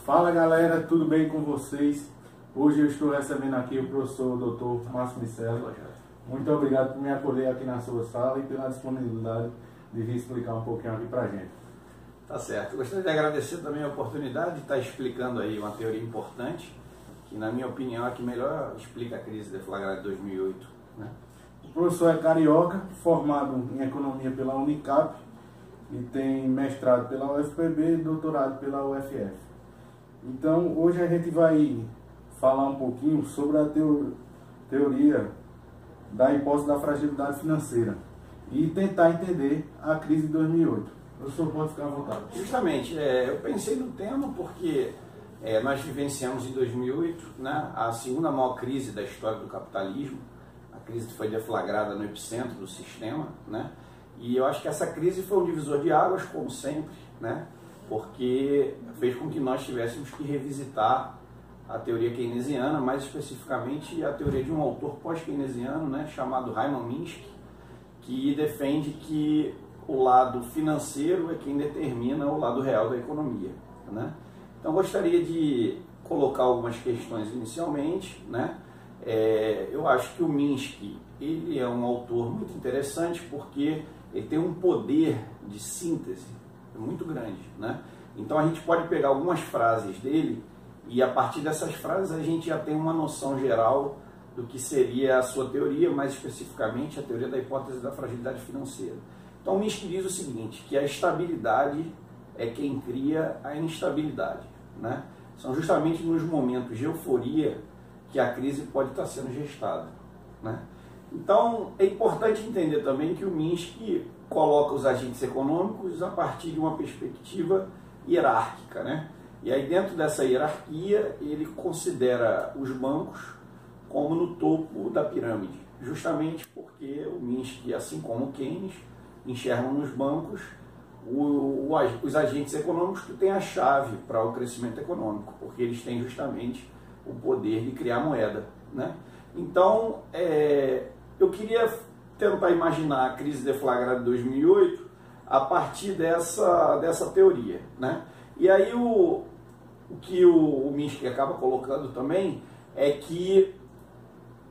Fala galera, tudo bem com vocês? Hoje eu estou recebendo aqui o professor Dr. Márcio Micelo. Muito obrigado por me acolher aqui na sua sala e pela disponibilidade de vir explicar um pouquinho aqui pra gente. Tá certo. Gostaria de agradecer também a oportunidade de estar explicando aí uma teoria importante, que na minha opinião é a que melhor explica a crise deflagrada de 2008. Né? O professor é carioca, formado em economia pela Unicap e tem mestrado pela UFPB e doutorado pela UFF. Então, hoje a gente vai falar um pouquinho sobre a teoria da hipótese da fragilidade financeira e tentar entender a crise de 2008. O professor pode ficar à vontade. Justamente, eu pensei no tema porque nós vivenciamos em 2008, né, a segunda maior crise da história do capitalismo. A crise foi deflagrada no epicentro do sistema, né, e eu acho que essa crise foi um divisor de águas, como sempre, né, porque fez com que nós tivéssemos que revisitar a teoria keynesiana, mais especificamente a teoria de um autor pós-keynesiano, né, chamado Raymond Minsky, que defende que o lado financeiro é quem determina o lado real da economia. Né? Então, gostaria de colocar algumas questões inicialmente. Né? Eu acho que o Minsky ele é um autor muito interessante porque ele tem um poder de síntese muito grande. Né? Então, a gente pode pegar algumas frases dele e, a partir dessas frases, a gente já tem uma noção geral do que seria a sua teoria, mais especificamente a teoria da hipótese da fragilidade financeira. Então, o Minsky diz o seguinte, que a estabilidade é quem cria a instabilidade. Né? São justamente nos momentos de euforia que a crise pode estar sendo gestada. Né? Então, é importante entender também que o Minsky coloca os agentes econômicos a partir de uma perspectiva hierárquica. Né? E aí, dentro dessa hierarquia, ele considera os bancos como no topo da pirâmide, justamente porque o Minsky, assim como o Keynes, enxergam nos bancos os agentes econômicos que têm a chave para o crescimento econômico, porque eles têm justamente o poder de criar moeda. Né? Então, eu queria tentar imaginar a crise deflagrada de 2008 a partir dessa teoria. Né? E aí o que o Minsky acaba colocando também é que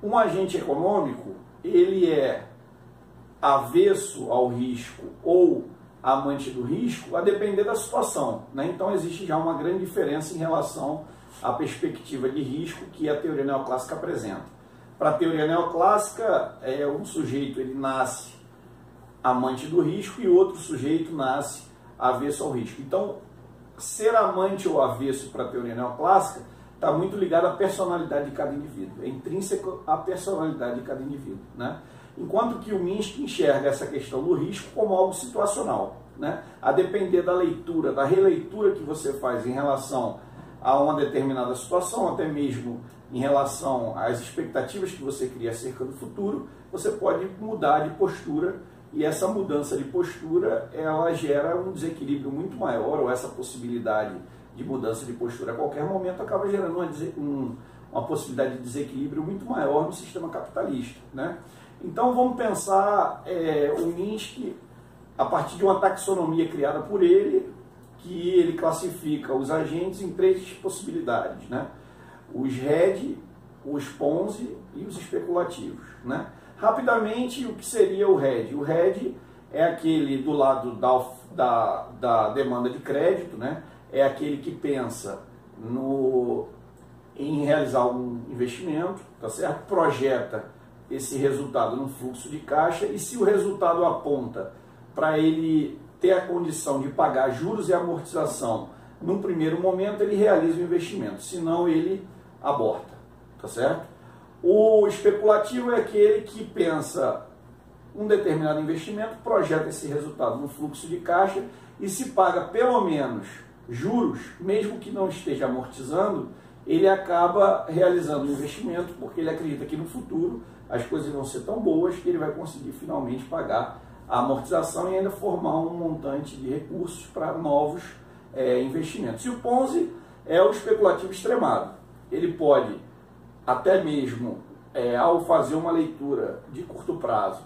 um agente econômico ele é avesso ao risco ou amante do risco a depender da situação. Né? Então existe já uma grande diferença em relação à perspectiva de risco que a teoria neoclássica apresenta. Para a teoria neoclássica, um sujeito ele nasce amante do risco e outro sujeito nasce avesso ao risco. Então, ser amante ou avesso para a teoria neoclássica está muito ligado à personalidade de cada indivíduo, é intrínseco à personalidade de cada indivíduo. Né? Enquanto que o Minsky enxerga essa questão do risco como algo situacional. Né? A depender da leitura, da releitura que você faz em relação a uma determinada situação, até mesmo em relação às expectativas que você cria acerca do futuro, você pode mudar de postura e essa mudança de postura ela gera um desequilíbrio muito maior, ou essa possibilidade de mudança de postura a qualquer momento acaba gerando uma possibilidade de desequilíbrio muito maior no sistema capitalista. Né? Então vamos pensar o Minsky a partir de uma taxonomia criada por ele, que ele classifica os agentes em três possibilidades. Né? Os hedge, os Ponzi e os especulativos. Né? Rapidamente, o que seria o hedge? O hedge é aquele do lado da demanda de crédito, né? É aquele que pensa em realizar um investimento, tá certo? Projeta esse resultado no fluxo de caixa e se o resultado aponta para ele ter a condição de pagar juros e amortização num primeiro momento, ele realiza o investimento, senão ele aborta, tá certo? O especulativo é aquele que pensa um determinado investimento, projeta esse resultado no fluxo de caixa e se paga pelo menos juros, mesmo que não esteja amortizando, ele acaba realizando o investimento porque ele acredita que no futuro as coisas vão ser tão boas que ele vai conseguir finalmente pagar a amortização e ainda formar um montante de recursos para novos investimentos. E o Ponzi é o especulativo extremado. Ele pode, até mesmo ao fazer uma leitura de curto prazo,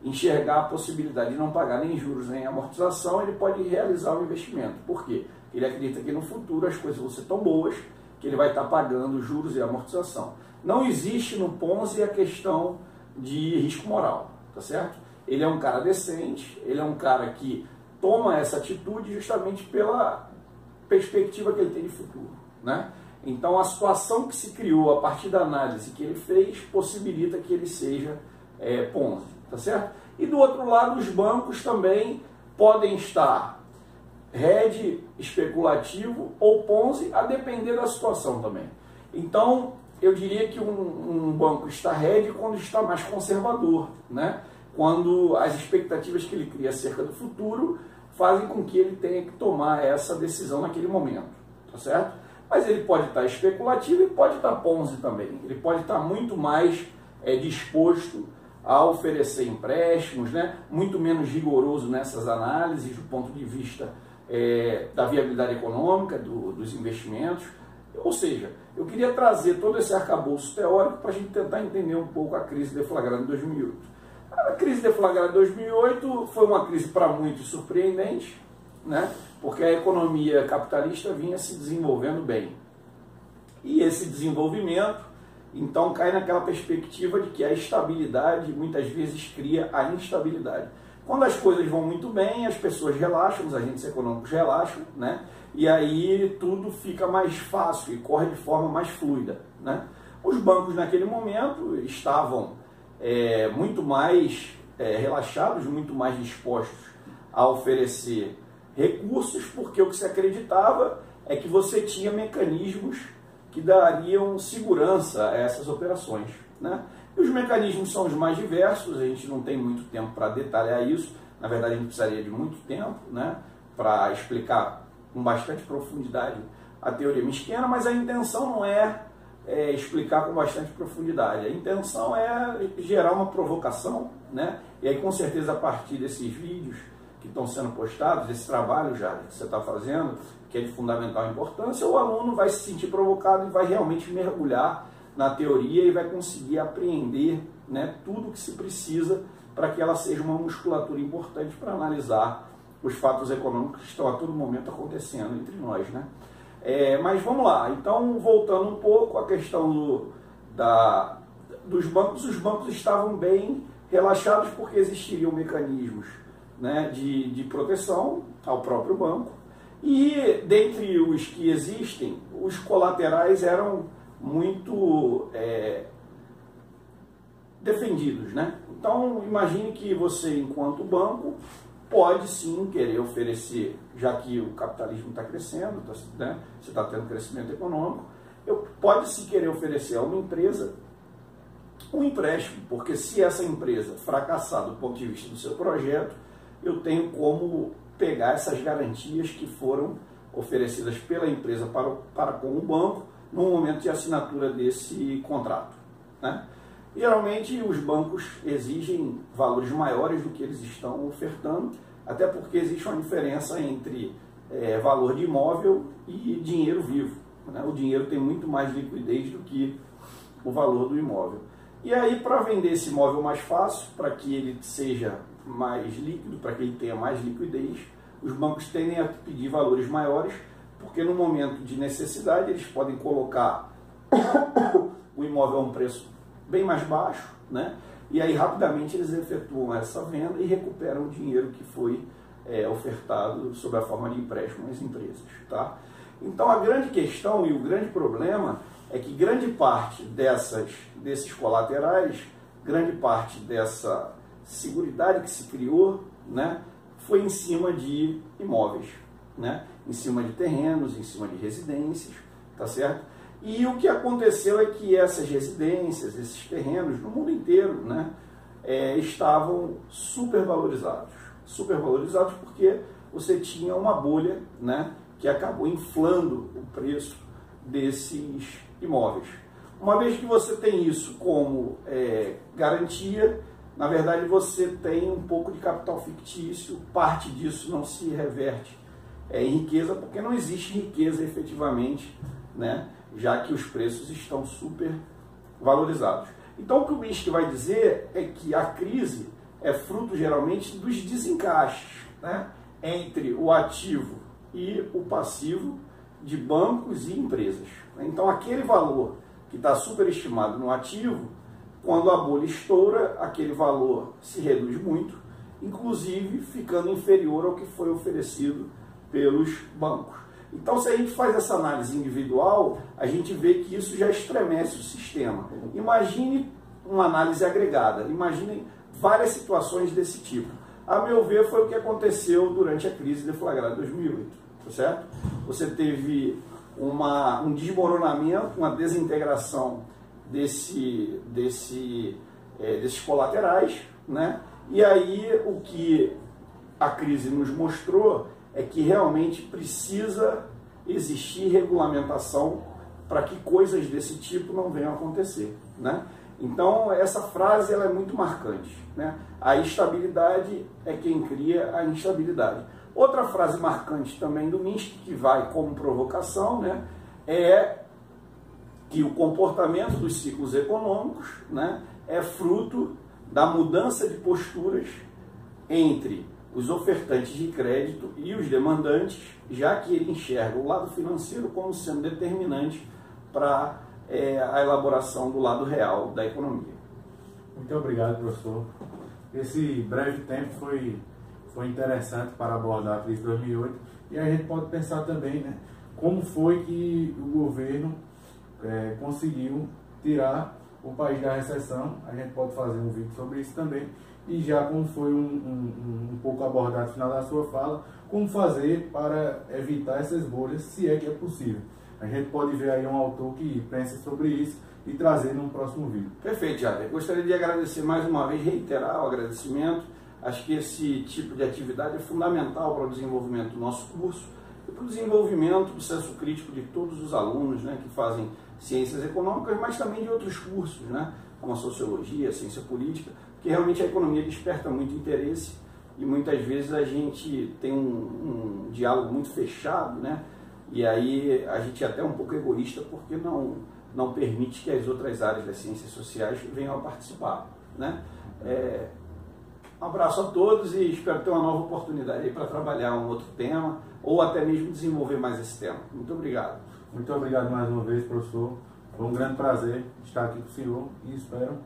enxergar a possibilidade de não pagar nem juros nem amortização, ele pode realizar o investimento. Por quê? Porque Ele acredita que no futuro as coisas vão ser tão boas que ele vai estar pagando juros e amortização. Não existe no Ponzi a questão de risco moral, tá certo? Ele é um cara decente, ele é um cara que toma essa atitude justamente pela perspectiva que ele tem de futuro, né? Então a situação que se criou a partir da análise que ele fez possibilita que ele seja Ponzi, tá certo? E do outro lado, os bancos também podem estar hedge especulativo ou Ponzi, a depender da situação também. Então, eu diria que um banco está hedge quando está mais conservador, né? Quando as expectativas que ele cria acerca do futuro fazem com que ele tenha que tomar essa decisão naquele momento, tá certo? Mas ele pode estar especulativo e pode estar Ponzi também. Ele pode estar muito mais disposto a oferecer empréstimos, né? Muito menos rigoroso nessas análises do ponto de vista da viabilidade econômica dos investimentos. Ou seja, eu queria trazer todo esse arcabouço teórico para a gente tentar entender um pouco a crise deflagrada em 2008. A crise deflagrada em 2008 foi uma crise para muitos surpreendente, né? Porque a economia capitalista vinha se desenvolvendo bem. E esse desenvolvimento, então, cai naquela perspectiva de que a estabilidade muitas vezes cria a instabilidade. Quando as coisas vão muito bem, as pessoas relaxam, os agentes econômicos relaxam, né? E aí tudo fica mais fácil e corre de forma mais fluida, né? Os bancos naquele momento estavam muito mais relaxados, muito mais dispostos a oferecer recursos, porque o que se acreditava é que você tinha mecanismos que dariam segurança a essas operações, né? E os mecanismos são os mais diversos, a gente não tem muito tempo para detalhar isso, na verdade a gente precisaria de muito tempo, né, para explicar com bastante profundidade a teoria Miskiana, mas a intenção não é explicar com bastante profundidade, a intenção é gerar uma provocação, né? E aí com certeza a partir desses vídeos que estão sendo postados, desse trabalho já que você está fazendo, que é de fundamental importância, o aluno vai se sentir provocado e vai realmente mergulhar na teoria e vai conseguir apreender, né, tudo que se precisa para que ela seja uma musculatura importante para analisar os fatos econômicos que estão a todo momento acontecendo entre nós, né? Mas vamos lá, então voltando um pouco à questão dos bancos, os bancos estavam bem relaxados porque existiriam mecanismos, né, de proteção ao próprio banco, e dentre os que existem, os colaterais eram muito defendidos, né? Então imagine que você, enquanto banco, pode sim querer oferecer, já que o capitalismo está crescendo, né? Você está tendo crescimento econômico, pode se querer oferecer a uma empresa um empréstimo, porque se essa empresa fracassar do ponto de vista do seu projeto, eu tenho como pegar essas garantias que foram oferecidas pela empresa para com o banco no momento de assinatura desse contrato, né? Geralmente os bancos exigem valores maiores do que eles estão ofertando, até porque existe uma diferença entre valor de imóvel e dinheiro vivo, né? O dinheiro tem muito mais liquidez do que o valor do imóvel. E aí, para vender esse imóvel mais fácil, para que ele seja mais líquido, para que ele tenha mais liquidez, os bancos tendem a pedir valores maiores, porque no momento de necessidade eles podem colocar o imóvel a um preço bem mais baixo, né? E aí rapidamente eles efetuam essa venda e recuperam o dinheiro que foi ofertado sob a forma de empréstimo às empresas, tá? Então a grande questão e o grande problema é que grande parte desses colaterais, grande parte dessa seguridade que se criou, né, foi em cima de imóveis, né? Em cima de terrenos, em cima de residências, tá certo? E o que aconteceu é que essas residências, esses terrenos, no mundo inteiro, né, estavam supervalorizados porque você tinha uma bolha, né, que acabou inflando o preço desses imóveis. Uma vez que você tem isso como garantia, na verdade você tem um pouco de capital fictício, parte disso não se reverte em riqueza, porque não existe riqueza efetivamente, né, já que os preços estão super valorizados. Então o que o Minsky vai dizer é que a crise é fruto geralmente dos desencaixes, né, entre o ativo e o passivo de bancos e empresas. Então, aquele valor que está superestimado no ativo, quando a bolha estoura, aquele valor se reduz muito, inclusive ficando inferior ao que foi oferecido pelos bancos. Então, se a gente faz essa análise individual, a gente vê que isso já estremece o sistema. Imagine uma análise agregada, imaginem várias situações desse tipo. A meu ver, foi o que aconteceu durante a crise deflagrada de 2008, tá certo? Você teve um desmoronamento, uma desintegração desses colaterais, né? E aí o que a crise nos mostrou é que realmente precisa existir regulamentação para que coisas desse tipo não venham a acontecer, né? Então, essa frase ela é muito marcante, né? A estabilidade é quem cria a instabilidade. Outra frase marcante também do Minsky, que vai como provocação, né, é que o comportamento dos ciclos econômicos, né, é fruto da mudança de posturas entre os ofertantes de crédito e os demandantes, já que ele enxerga o lado financeiro como sendo determinante para a elaboração do lado real da economia. Muito obrigado, professor. Esse breve tempo foi interessante para abordar a crise de 2008 e a gente pode pensar também, né, como foi que o governo conseguiu tirar o país da recessão. A gente pode fazer um vídeo sobre isso também. E já como foi um pouco abordado no final da sua fala, como fazer para evitar essas bolhas, se é que é possível. A gente pode ver aí um autor que pensa sobre isso e trazer num próximo vídeo. Perfeito, Jader. Gostaria de agradecer mais uma vez, reiterar o agradecimento. Acho que esse tipo de atividade é fundamental para o desenvolvimento do nosso curso e para o desenvolvimento do senso crítico de todos os alunos, né, que fazem ciências econômicas, mas também de outros cursos, né, como a sociologia, a ciência política, porque realmente a economia desperta muito interesse e muitas vezes a gente tem um diálogo muito fechado, né, e aí a gente é até um pouco egoísta porque não permite que as outras áreas das ciências sociais venham a participar, né. Um abraço a todos e espero ter uma nova oportunidade aí para trabalhar um outro tema ou até mesmo desenvolver mais esse tema. Muito obrigado. Muito obrigado mais uma vez, professor. Foi um grande prazer estar aqui com o senhor e espero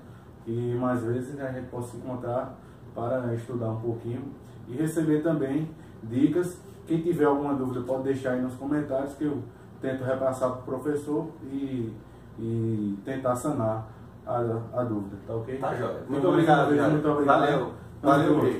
que mais vezes a gente possa se encontrar para estudar um pouquinho e receber também dicas. Quem tiver alguma dúvida pode deixar aí nos comentários que eu tento repassar para o professor e tentar sanar a dúvida, tá ok? Tá, joia. Muito obrigado. Muito obrigado. Valeu. Valeu.